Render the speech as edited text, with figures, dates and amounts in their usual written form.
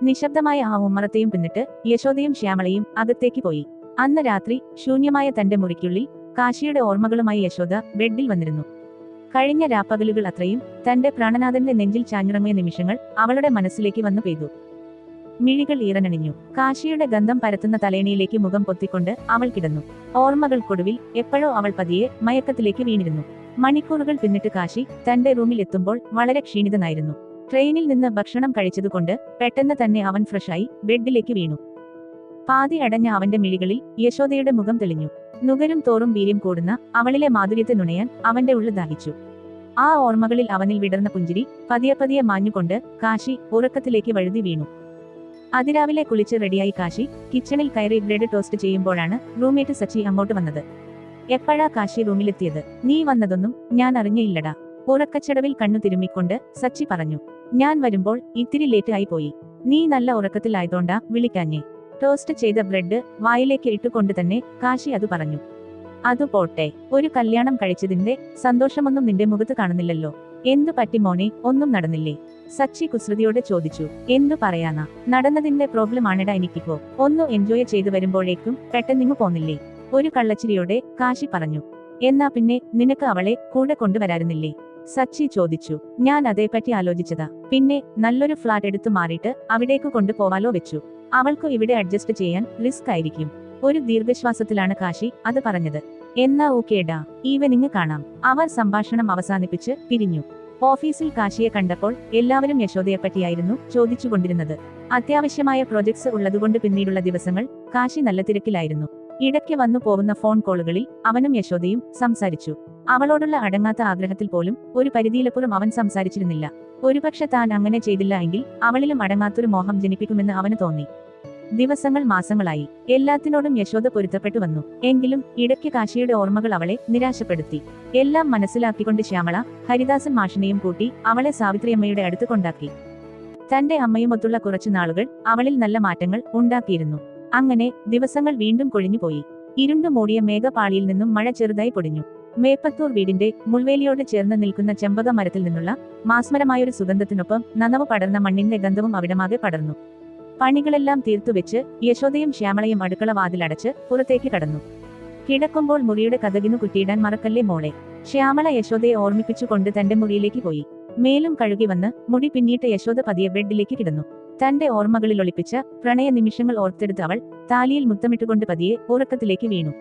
നിശബ്ദമായ ആ ഉമ്മറത്തെയും പിന്നിട്ട് യശോദയും ശ്യാമളയും അകത്തേക്ക് പോയി. അന്ന് രാത്രി ശൂന്യമായ തന്റെ മുറിക്കുള്ളിൽ കാശിയുടെ ഓർമ്മകളുമായി യശോദ ബെഡിൽ വന്നിരുന്നു. കഴിഞ്ഞ രാപ്പകലുകൾ അത്രയും തന്റെ പ്രാണനാഥന്റെ നെഞ്ചിൽ ചാഞ്ഞുറങ്ങിയ നിമിഷങ്ങൾ അവളുടെ മനസ്സിലേക്ക് വന്നു പെയ്തു. മിഴികൾ ഈറനണിഞ്ഞു. കാശിയുടെ ഗന്ധം പരത്തുന്ന തലേണിയിലേക്ക് മുഖം പൊത്തിക്കൊണ്ട് അവൾ കിടന്നു. ഓർമ്മകൾക്കൊടുവിൽ എപ്പോഴോ അവൾ പതിയെ മയക്കത്തിലേക്ക് വീണിരുന്നു. മണിക്കൂറുകൾ പിന്നിട്ട് കാശി തന്റെ റൂമിൽ എത്തുമ്പോൾ വളരെ ക്ഷീണിതനായിരുന്നു. ട്രെയിനിൽ നിന്ന് ഭക്ഷണം കഴിച്ചതുകൊണ്ട് പെട്ടെന്ന് തന്നെ അവൻ ഫ്രഷായി ബെഡിലേക്ക് വീണു. പാതി അടഞ്ഞ അവന്റെ മിഴികളിൽ യശോദയുടെ മുഖം തെളിഞ്ഞു. നുകരും തോറും വീര്യം കൂടുന്ന അവളിലെ മാധുര്യത്തെ നുണയാൻ അവന്റെ ഉള്ളിൽ ദാഹിച്ചു. ആ ഓർമ്മകളിൽ അവനിൽ വിടർന്ന പുഞ്ചിരി പതിയെ പതിയെ മാഞ്ഞുകൊണ്ട് കാശി ഉറക്കത്തിലേക്ക് വഴുതി വീണു. അതിരാവിലെ കുളിച്ച് റെഡിയായി കാശി കിച്ചണിൽ കയറി ബ്രെഡ് ടോസ്റ്റ് ചെയ്യുമ്പോഴാണ് റൂംമേറ്റ് സച്ചി അങ്ങോട്ട് വന്നത്. എപ്പോഴാ കാശി റൂമിലെത്തിയത്? നീ വന്നതൊന്നും ഞാൻ അറിഞ്ഞയില്ലടാ. ഉറക്കച്ചടവിൽ കണ്ണു തിരുമ്മിക്കൊണ്ട് സച്ചി പറഞ്ഞു. ഞാൻ വരുമ്പോൾ ഇത്തിരി ലേറ്റ് ആയി പോയി. നീ നല്ല ഉറക്കത്തിലായതോണ്ടാ വിളിക്കാഞ്ഞേ. ടോസ്റ്റ് ചെയ്ത ബ്രെഡ് വായിലേക്ക് ഇട്ടുകൊണ്ട് തന്നെ കാശി അത് പറഞ്ഞു. അതു പോട്ടെ, ഒരു കല്യാണം കഴിച്ചതിന്റെ സന്തോഷമൊന്നും നിന്റെ മുഖത്ത് കാണുന്നില്ലല്ലോ. എന്തു പറ്റി മോനെ, ഒന്നും നടന്നില്ലേ? സച്ചി കുസൃതിയോടെ ചോദിച്ചു. എന്തു പറയാനാ, നടന്നതിന്റെ പ്രോബ്ലം ആണെടാ എനിക്കിപ്പോ. ഒന്ന് എൻജോയ് ചെയ്തു വരുമ്പോഴേക്കും പെട്ടെന്നിങ്ങു പോന്നില്ലേ? ഒരു കള്ളച്ചിരിയോടെ കാശി പറഞ്ഞു. എന്നാ പിന്നെ നിനക്ക് അവളെ കൂടെ കൊണ്ടുവരാറുന്നില്ലേ? സച്ചി ചോദിച്ചു. ഞാൻ അതേപ്പറ്റി ആലോചിച്ചതാ. പിന്നെ നല്ലൊരു ഫ്ലാറ്റ് എടുത്തു മാറിയിട്ട് അവിടേക്ക് കൊണ്ടുപോവാലോ വെച്ചു. അവൾക്കു ഇവിടെ അഡ്ജസ്റ്റ് ചെയ്യാൻ റിസ്ക് ആയിരിക്കും. ഒരു ദീർഘശ്വാസത്തിലാണ് കാശി അത് പറഞ്ഞത്. എന്നാ ഓക്കേടാ, ഈവനിങ് കാണാം. അവർ സംഭാഷണം അവസാനിപ്പിച്ച് പിരിഞ്ഞു. ഓഫീസിൽ കാശിയെ കണ്ടപ്പോൾ എല്ലാവരും യശോദയെപ്പറ്റിയായിരുന്നു ചോദിച്ചുകൊണ്ടിരുന്നത്. അത്യാവശ്യമായ പ്രൊജക്ട്സ് ഉള്ളതുകൊണ്ട് പിന്നീടുള്ള ദിവസങ്ങൾ കാശി നല്ല തിരക്കിലായിരുന്നു. ഇടയ്ക്ക് വന്നു പോകുന്ന ഫോൺ കോളുകളിൽ അവനും യശോദയും സംസാരിച്ചു. അവളോടുള്ള അടങ്ങാത്ത ആഗ്രഹത്തിൽ പോലും ഒരു പരിധിയിലപ്പുറം അവൻ സംസാരിച്ചിരുന്നില്ല. ഒരുപക്ഷെ താൻ അങ്ങനെ ചെയ്തില്ല എങ്കിൽ അവളിലും അടങ്ങാത്തൊരു മോഹം ജനിപ്പിക്കുമെന്ന് അവന് തോന്നി. ദിവസങ്ങൾ മാസങ്ങളായി. എല്ലാത്തിനോടും യശോദ പൊരുത്തപ്പെട്ടു വന്നു. എങ്കിലും ഇടയ്ക്ക് കാശിയുടെ ഓർമ്മകൾ അവളെ നിരാശപ്പെടുത്തി. എല്ലാം മനസ്സിലാക്കിക്കൊണ്ട് ശ്യാമള ഹരിദാസൻ മാഷിനെയും കൂട്ടി അവളെ സാവിത്രിയമ്മയുടെ അടുത്ത് കൊണ്ടാക്കി. തന്റെ അമ്മയുമൊത്തുള്ള കുറച്ചു നാളുകൾ അവളിൽ നല്ല മാറ്റങ്ങൾ ഉണ്ടാക്കിയിരുന്നു. അങ്ങനെ ദിവസങ്ങൾ വീണ്ടും കൊഴിഞ്ഞുപോയി. ഇരുണ്ടു മൂടിയ മേഘപാളിയിൽ നിന്നും മഴ ചെറുതായി പൊടിഞ്ഞു. മേപ്പത്തൂർ വീടിന്റെ മുൾവേലിയോട് ചേർന്ന് നിൽക്കുന്ന ചെമ്പക മരത്തിൽ നിന്നുള്ള മാസ്മരമായൊരു സുഗന്ധത്തിനൊപ്പം നനവ് പടർന്ന മണ്ണിന്റെ ഗന്ധവും അവിടമാകെ പടർന്നു. പണികളെല്ലാം തീർത്തുവെച്ച് യശോദയും ശ്യാമളയും അടുക്കള വാതിലടച്ച് പുറത്തേക്ക് കടന്നു. കിടക്കുമ്പോൾ മുറിയുടെ കതകിനു കുറ്റിയിടാൻ മറക്കല്ലേ മോളെ. ശ്യാമള യശോദയെ ഓർമ്മിപ്പിച്ചുകൊണ്ട് തന്റെ മുറിയിലേക്ക് പോയി. മേലും കഴുകി വന്ന് മുടി പിന്നീട്ട് യശോദ പതിയെ ബെഡിലേക്ക് കിടന്നു. തന്റെ ഓർമ്മകളിൽ ഒളിപ്പിച്ച പ്രണയ നിമിഷങ്ങൾ ഓർത്തെടുത്ത് അവൾ താലിയിൽ മുത്തമിട്ടുകൊണ്ട് പതിയെ ഉറക്കത്തിലേക്ക് വീണു.